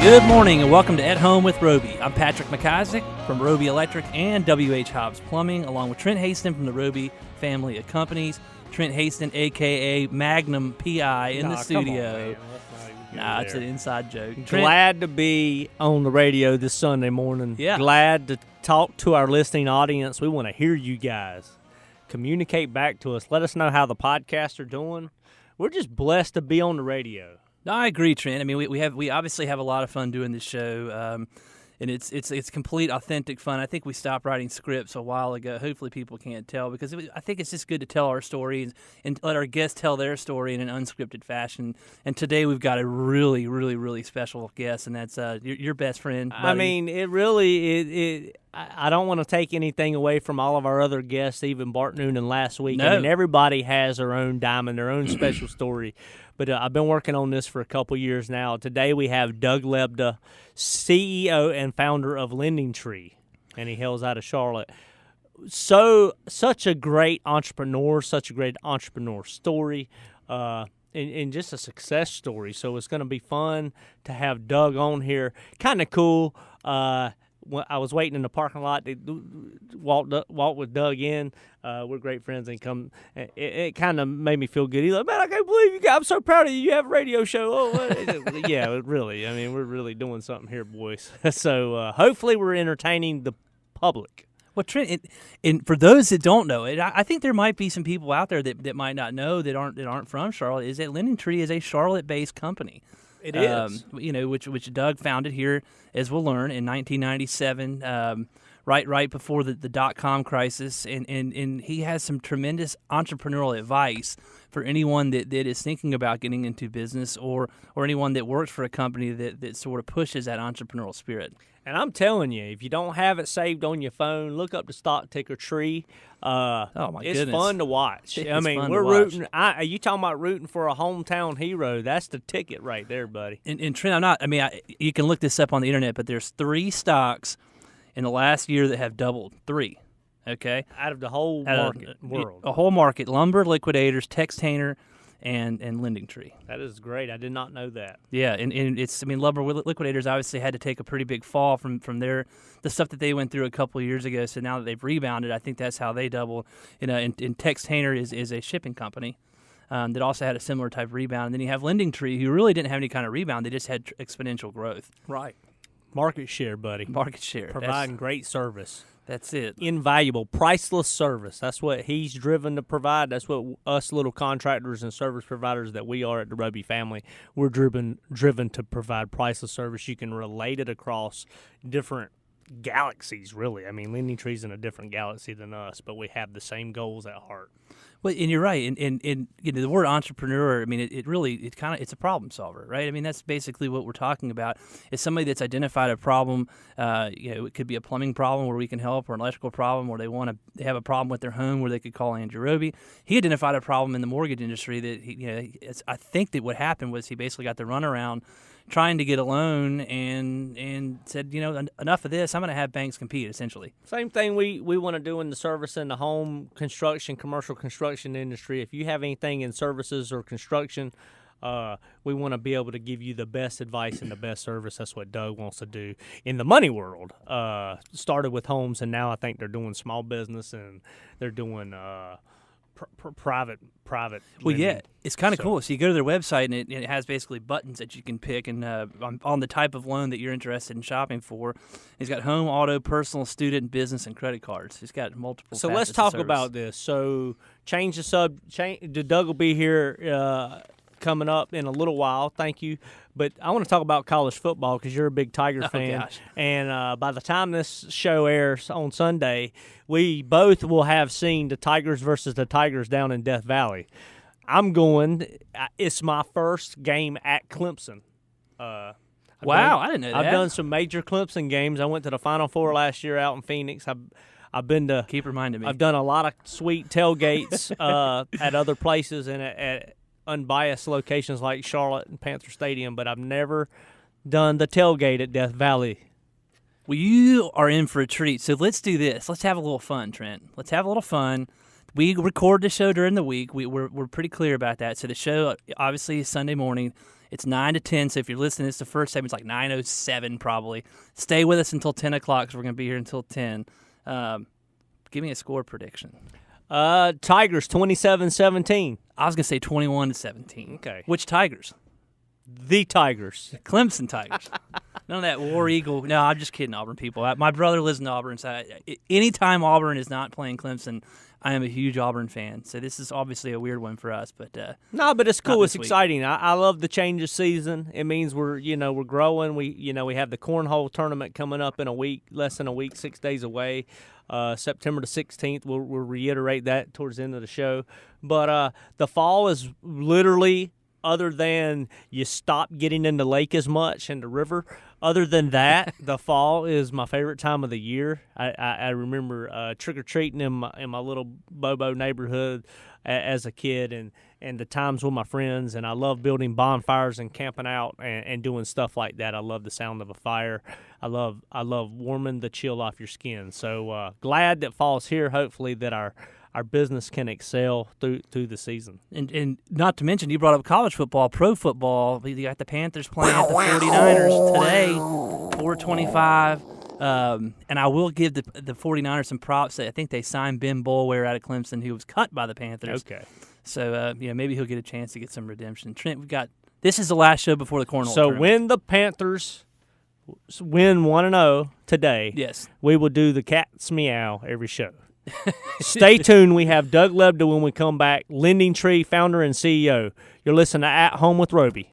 Good morning and welcome to At Home with Roby. I'm Patrick McIsaac from Roby Electric and W.H. Hobbs Plumbing, along with Trent Haston from the Roby family of companies. Trent Haston, a.k.a. Magnum P.I. in the studio. It's an inside joke. Glad to be on the radio this Sunday morning. Yeah. Glad to talk to our listening audience. We want to hear you guys. Communicate back to us. Let us know how the podcasts are doing. We're just blessed to be on the radio. No, I agree, Trent. I mean, we obviously have a lot of fun doing this show, and it's complete, authentic fun. I think we stopped writing scripts a while ago. Hopefully, people can't tell because I think it's just good to tell our story and let our guests tell their story in an unscripted fashion. And today we've got a really, really, really special guest, and that's your best friend, buddy. I mean, it really I don't want to take anything away from all of our other guests, even Bart Noonan last week. No. I mean, everybody has their own diamond, their own special story. But I've been working on this for a couple years now. Today we have Doug Lebda, CEO and founder of Lending Tree, and he hails out of Charlotte. Such a great entrepreneur, such a great entrepreneur story, and just a success story. So it's going to be fun to have Doug on here. Kind of cool. I was waiting in the parking lot to walk with Doug in. We're great friends, and it kind of made me feel good. He's like, man, I can't believe you guys. I'm so proud of you. You have a radio show. Oh, yeah, really. I mean, we're really doing something here, boys. So hopefully we're entertaining the public. Well, Trent, and for those that don't know it, I think there might be some people out there that might not know that aren't from Charlotte. Is that Lending Tree is a Charlotte-based company. It is, which Doug founded here, as we'll learn, in 1997, right before the dot-com crisis, and he has some tremendous entrepreneurial advice for anyone that is thinking about getting into business or anyone that works for a company that sort of pushes that entrepreneurial spirit. And I'm telling you, if you don't have it saved on your phone, look up the stock ticker Tree. It's fun to watch. I mean, we're rooting. You talking about rooting for a hometown hero? That's the ticket right there, buddy. And Trent, you can look this up on the internet, but there's 3 stocks in the last year that have doubled. 3, okay? Out of the whole world. A whole market: Lumber, Liquidators, Textainer, and Lending Tree. That is great. I did not know that. Yeah, and Lumber Liquidators obviously had to take a pretty big fall from the stuff that they went through a couple of years ago. So now that they've rebounded, I think that's how they double. And Textainer is a shipping company that also had a similar type of rebound. And then you have Lending Tree, who really didn't have any kind of rebound. They just had exponential growth. Right. Market share, buddy. Market share. Providing great service. That's it. Invaluable, priceless service. That's what he's driven to provide. That's what us little contractors and service providers that we are at the Roby family, we're driven to provide priceless service. You can relate it across different galaxies, really. I mean, Lending Tree's in a different galaxy than us, but we have the same goals at heart. Well, and you're right. And the word entrepreneur, I mean, it's a problem solver, right? I mean, that's basically what we're talking about. It's somebody that's identified a problem. It could be a plumbing problem where we can help, or an electrical problem where they have a problem with their home where they could call Andrew Roby. He identified a problem in the mortgage industry that I think that what happened was he basically got the runaround trying to get a loan and said, enough of this. I'm going to have banks compete, essentially. Same thing we want to do in the service and the home construction, commercial construction industry. If you have anything in services or construction, we want to be able to give you the best advice and the best service. That's what Doug wants to do in the money world. Started with homes, and now I think they're doing small business and they're doing private. Well, yeah, it's kind of cool. So you go to their website, and it has basically buttons that you can pick and on the type of loan that you're interested in shopping for. He's got home, auto, personal, student, business, and credit cards. He's got multiple. So let's talk about this. So Doug will be here coming up in a little while. Thank you. But I want to talk about college football because you're a big Tiger fan. Gosh. And by the time this show airs on Sunday, we both will have seen the Tigers versus the Tigers down in Death Valley. I'm going. It's my first game at Clemson. I didn't know that. I've done some major Clemson games. I went to the Final Four last year out in Phoenix. I've been to. Keep reminding me. I've done a lot of sweet tailgates at other places and at unbiased locations like Charlotte and Panther Stadium, but I've never done the tailgate at Death Valley. Well, you are in for a treat. So let's do this. Let's have a little fun, Trent. Let's have a little fun. we record the show during the week. We're pretty clear about that. So the show obviously is Sunday morning. It's 9 to 10. So if you're listening, it's the first segment. It's like 9:07 probably. Stay with us until 10 o'clock because we're going to be here until 10. Give me a score prediction. Tigers 27-17. I was going to say 21-17. Okay. Which Tigers? The Tigers. Clemson Tigers. None of that War Eagle. No, I'm just kidding, Auburn people. My brother lives in Auburn, so anytime Auburn is not playing Clemson, I am a huge Auburn fan. So this is obviously a weird one for us, but no, but it's cool. It's week. exciting. I love the change of season. It means we're growing. We have the cornhole tournament coming up in a week, less than a week, 6 days away. September the 16th. We'll reiterate that towards the end of the show. But the fall is literally, other than you stop getting in the lake as much and the river, other than that, the fall is my favorite time of the year. I remember trick-or-treating in my little Bobo neighborhood as a kid and the times with my friends, and I love building bonfires and camping out and doing stuff like that. I love the sound of a fire. I love warming the chill off your skin. So glad that fall's here. Hopefully that our business can excel through the season. And not to mention, you brought up college football, pro football. You got the Panthers playing at the 49ers today, 4:25. And I will give the 49ers some props. I think they signed Ben Boulware out of Clemson, who was cut by the Panthers. Okay. So, maybe he'll get a chance to get some redemption. Trent, this is the last show before the cornhole So tournament. when the Panthers win 1-0 today, yes, we will do the cat's meow every show. Stay tuned. We have Doug Lebda when we come back, Lending Tree founder and CEO. You're listening to At Home with Roby.